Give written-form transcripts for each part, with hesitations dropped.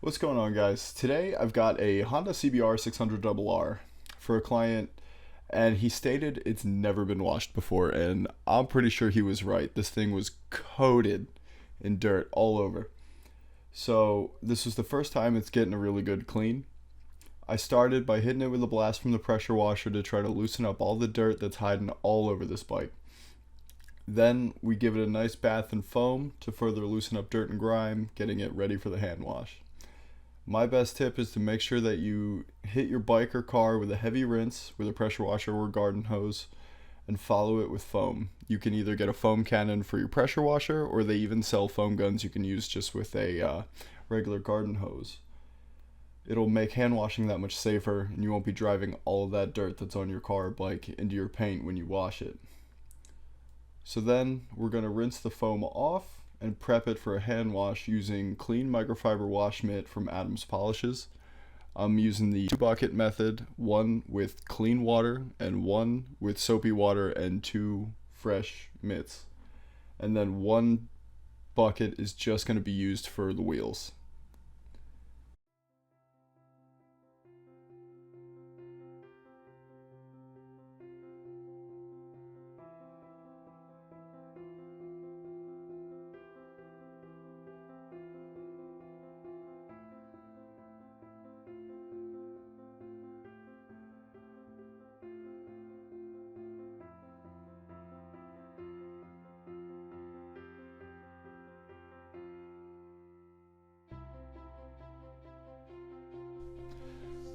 What's going on, guys? Today I've got a Honda CBR 600RR for a client, and he stated it's never been washed before, and I'm pretty sure he was right. This thing was coated in dirt all over. So this was the first time it's getting a really good clean. I started by hitting it with a blast from the pressure washer to try to loosen up all the dirt that's hiding all over this bike. Then we give it a nice bath in foam to further loosen up dirt and grime, getting it ready for the hand wash. My best tip is to make sure that you hit your bike or car with a heavy rinse with a pressure washer or garden hose and follow it with foam. You can either get a foam cannon for your pressure washer, or they even sell foam guns you can use just with a regular garden hose. It'll make hand washing that much safer, and you won't be driving all of that dirt that's on your car or bike into your paint when you wash it. So then we're going to rinse the foam off and prep it for a hand wash using clean microfiber wash mitt from Adams Polishes. I'm using the 2 bucket method, one with clean water and one with soapy water and 2 fresh mitts. And then 1 bucket is just going to be used for the wheels.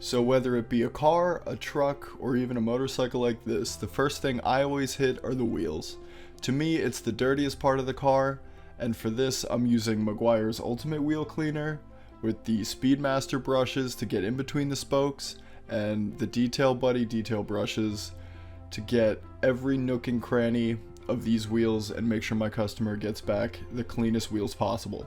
So whether it be a car, a truck, or even a motorcycle like this, the first thing I always hit are the wheels. To me, it's the dirtiest part of the car, and for this I'm using Meguiar's Ultimate Wheel Cleaner with the Speedmaster brushes to get in between the spokes, and the Detail Buddy detail brushes to get every nook and cranny of these wheels and make sure my customer gets back the cleanest wheels possible.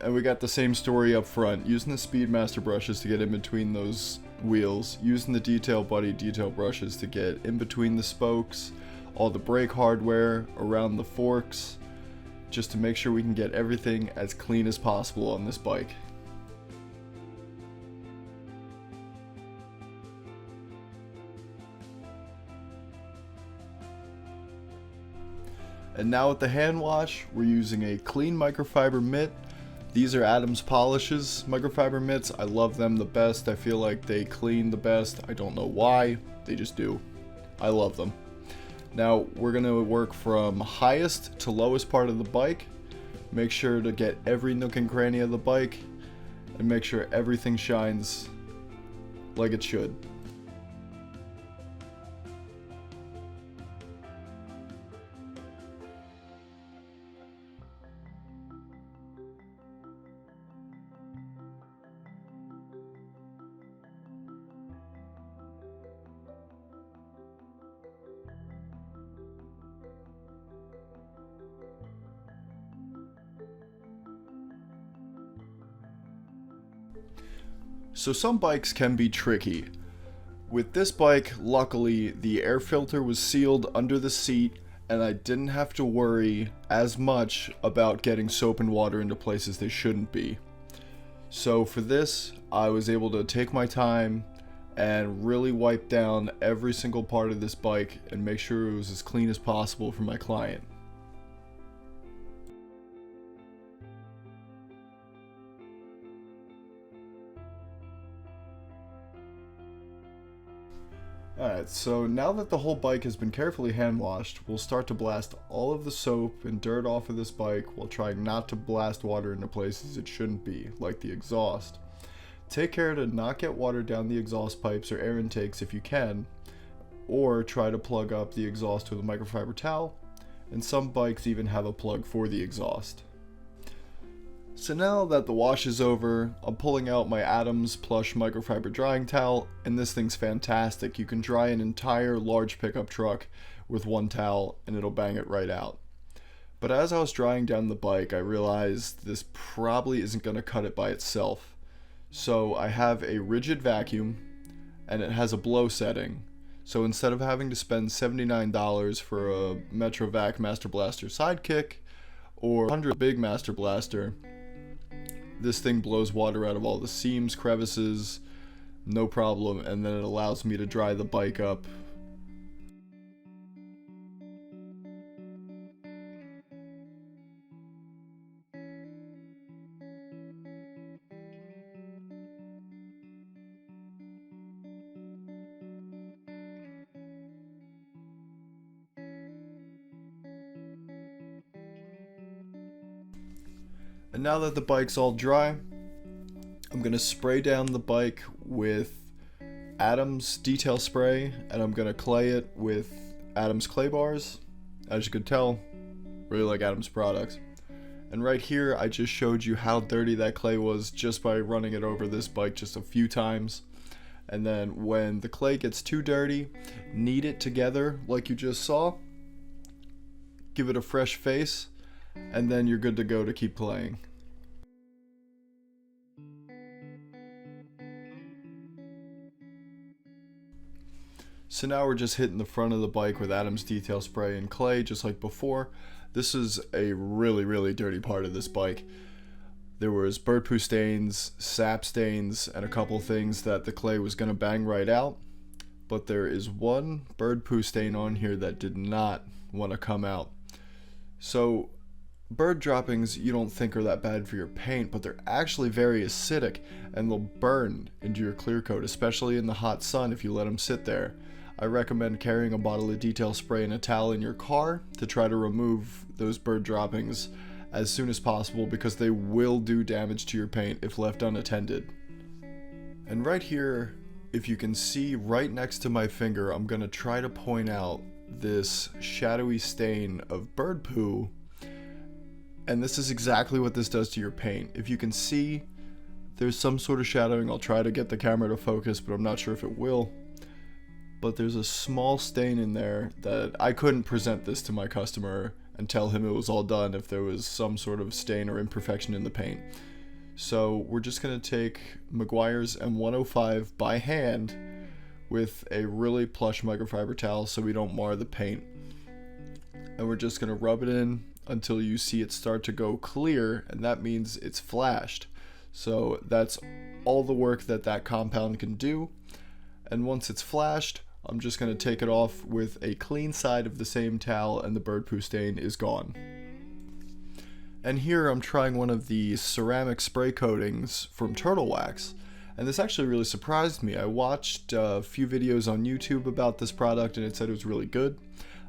And we got the same story up front, using the Speedmaster brushes to get in between those wheels, using the Detail Buddy detail brushes to get in between the spokes, all the brake hardware, around the forks, just to make sure we can get everything as clean as possible on this bike. And now with the hand wash, we're using a clean microfiber mitt. These are Adams Polishes microfiber mitts. I love them the best. I feel like they clean the best. I don't know why, they just do. I love them. Now we're going to work from highest to lowest part of the bike. Make sure to get every nook and cranny of the bike and make sure everything shines like it should. So some bikes can be tricky. With this bike, luckily, the air filter was sealed under the seat and I didn't have to worry as much about getting soap and water into places they shouldn't be. So for this, I was able to take my time and really wipe down every single part of this bike and make sure it was as clean as possible for my client. Alright, so now that the whole bike has been carefully hand washed, we'll start to blast all of the soap and dirt off of this bike while trying not to blast water into places it shouldn't be, like the exhaust. Take care to not get water down the exhaust pipes or air intakes if you can, or try to plug up the exhaust with a microfiber towel, and some bikes even have a plug for the exhaust. So now that the wash is over, I'm pulling out my Adams plush microfiber drying towel, and this thing's fantastic. You can dry an entire large pickup truck with one towel and it'll bang it right out. But as I was drying down the bike, I realized this probably isn't going to cut it by itself. So I have a rigid vacuum and it has a blow setting. So instead of having to spend $79 for a Metrovac Master Blaster Sidekick or $100 big Master Blaster, this thing blows water out of all the seams, crevices, no problem, and then it allows me to dry the bike up. And now that the bike's all dry, I'm going to spray down the bike with Adams detail spray, and I'm going to clay it with Adams clay bars. As you could tell, really like Adams products. And right here, I just showed you how dirty that clay was just by running it over this bike just a few times. And then when the clay gets too dirty, knead it together like you just saw, give it a fresh face, and then you're good to go to keep playing. So now we're just hitting the front of the bike with Adams detail spray and clay just like before. This is a really dirty part of this bike. There was bird poo stains, sap stains, and a couple things that the clay was going to bang right out. But there is one bird poo stain on here that did not want to come out. So bird droppings you don't think are that bad for your paint, but they're actually very acidic and they'll burn into your clear coat, especially in the hot sun if you let them sit there. I recommend carrying a bottle of detail spray and a towel in your car to try to remove those bird droppings as soon as possible, because they will do damage to your paint if left unattended. And right here, if you can see right next to my finger, I'm going to try to point out this shadowy stain of bird poo. And this is exactly what this does to your paint. If you can see, there's some sort of shadowing. I'll try to get the camera to focus, but I'm not sure if it will. But there's a small stain in there that I couldn't present this to my customer and tell him it was all done if there was some sort of stain or imperfection in the paint. So we're just going to take Meguiar's M105 by hand with a really plush microfiber towel so we don't mar the paint. And we're just going to rub it in until you see it start to go clear, and that means it's flashed. So that's all the work that that compound can do. And once it's flashed, I'm just going to take it off with a clean side of the same towel and the bird poo stain is gone. And here I'm trying one of the ceramic spray coatings from Turtle Wax, and this actually really surprised me. I watched a few videos on YouTube about this product and it said it was really good.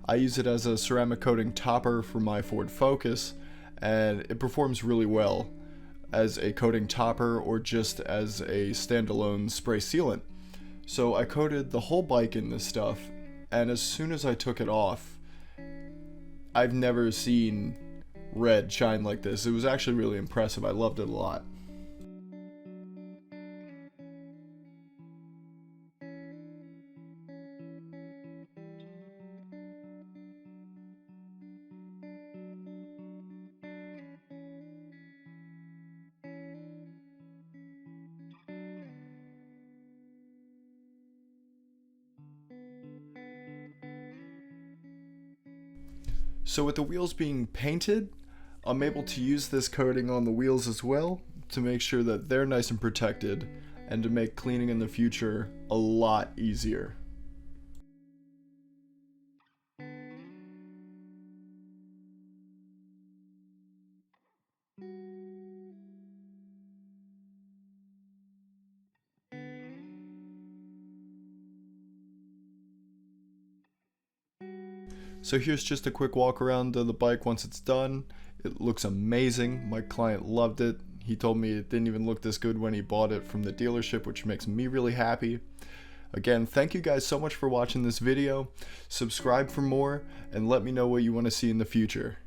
I use it as a ceramic coating topper for my Ford Focus, and it performs really well as a coating topper or just as a standalone spray sealant. So I coated the whole bike in this stuff, and as soon as I took it off, I've never seen red shine like this. It was actually really impressive. I loved it a lot. So with the wheels being painted, I'm able to use this coating on the wheels as well to make sure that they're nice and protected and to make cleaning in the future a lot easier. So here's just a quick walk around of the bike once it's done. It looks amazing. My client loved it. He told me it didn't even look this good when he bought it from the dealership, which makes me really happy. Again, thank you guys so much for watching this video. Subscribe for more and let me know what you want to see in the future.